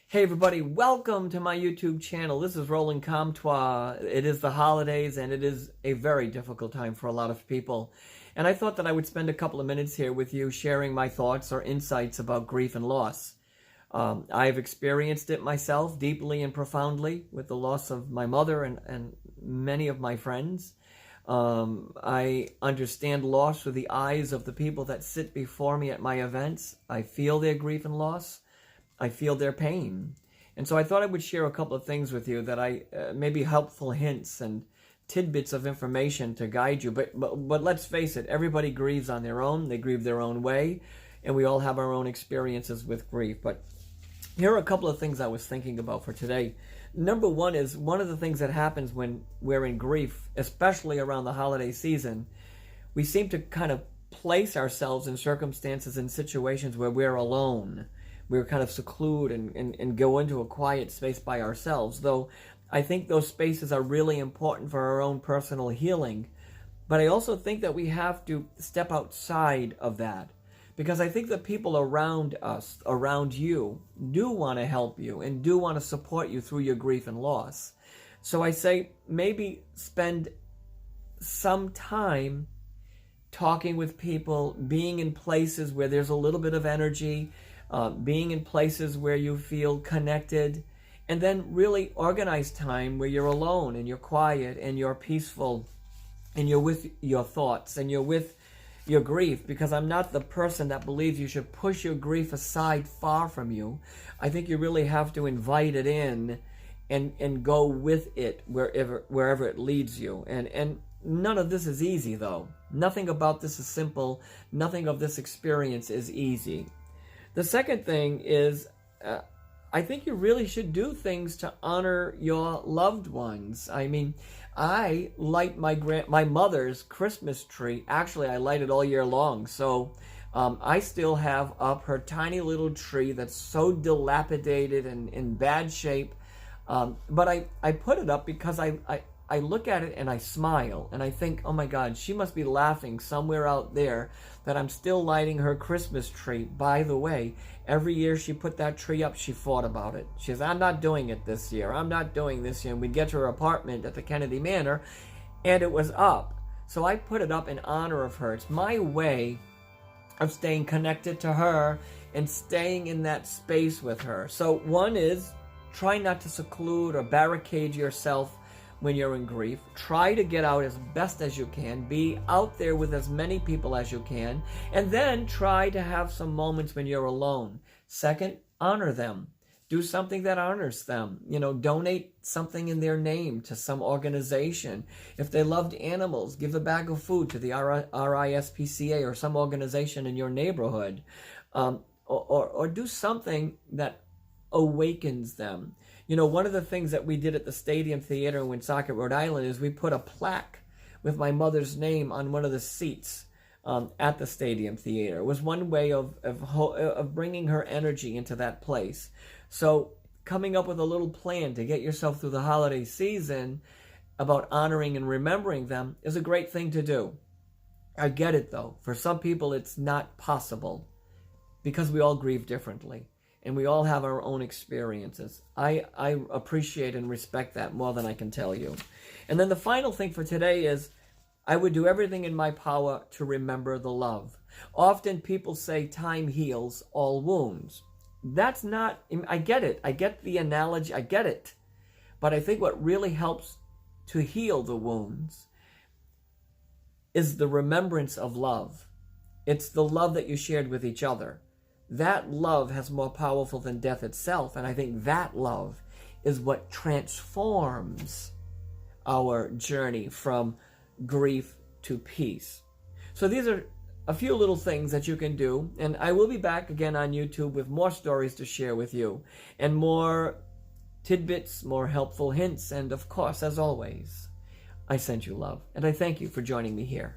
Hey everybody, welcome to my YouTube channel. This is Roland Comtois. It is the holidays and it is a very difficult time for a lot of people. And I thought that I would spend a couple of minutes here with you sharing my thoughts or insights about grief and loss. I've experienced it myself deeply and profoundly with the loss of my mother and many of my friends. I understand loss through the eyes of the people that sit before me at my events. I feel their grief and loss. I feel their pain. And so I thought I would share a couple of things with you that maybe helpful hints and tidbits of information to guide you. But let's face it, everybody grieves on their own. They grieve their own way, and we all have our own experiences with grief. But here are a couple of things I was thinking about for today. Number one is one of the things that happens when we're in grief, especially around the holiday season, we seem to kind of place ourselves in circumstances and situations where we're alone. We're kind of seclude and go into a quiet space by ourselves, though I think those spaces are really important for our own personal healing. But I also think that we have to step outside of that, because I think the people around us, around you, do want to help you and do want to support you through your grief and loss. So I say maybe spend some time talking with people, being in places where there's a little bit of energy, being in places where you feel connected, and then really organize time where you're alone and you're quiet and you're peaceful and you're with your thoughts and you're with your grief, because I'm not the person that believes you should push your grief aside far from you. I think you really have to invite it in and go with it wherever it leads you. And none of this is easy, though. Nothing about this is simple. Nothing of this experience is easy. The second thing is, I think you really should do things to honor your loved ones. I mean, I light my mother's Christmas tree. Actually, I light it all year long. So I still have up her tiny little tree that's so dilapidated and in bad shape. But I put it up because I look at it and I smile and I think, oh my God, she must be laughing somewhere out there that I'm still lighting her Christmas tree. By the way, every year she put that tree up, she fought about it. She says, I'm not doing it this year. I'm not doing this year. And we'd get to her apartment at the Kennedy Manor and it was up. So I put it up in honor of her. It's my way of staying connected to her and staying in that space with her. So one is, try not to seclude or barricade yourself when you're in grief. Try to get out as best as you can. Be out there with as many people as you can. And then try to have some moments when you're alone. Second, honor them. Do something that honors them. Donate something in their name to some organization. If they loved animals, give a bag of food to the RISPCA or some organization in your neighborhood. Or do something that awakens them. One of the things that we did at the Stadium Theater in Woonsocket, Rhode Island, is we put a plaque with my mother's name on one of the seats at the Stadium Theater. It was one way of bringing her energy into that place. So coming up with a little plan to get yourself through the holiday season about honoring and remembering them is a great thing to do. I get it, though. For some people, it's not possible because we all grieve differently. And we all have our own experiences. I appreciate and respect that more than I can tell you. And then the final thing for today is, I would do everything in my power to remember the love. Often people say time heals all wounds. That's not, I get it. I get the analogy. I get it. But I think what really helps to heal the wounds is the remembrance of love. It's the love that you shared with each other. That love has more powerful than death itself, and I think that love is what transforms our journey from grief to peace. So these are a few little things that you can do, and I will be back again on YouTube with more stories to share with you, and more tidbits, more helpful hints, and of course, as always, I send you love, and I thank you for joining me here.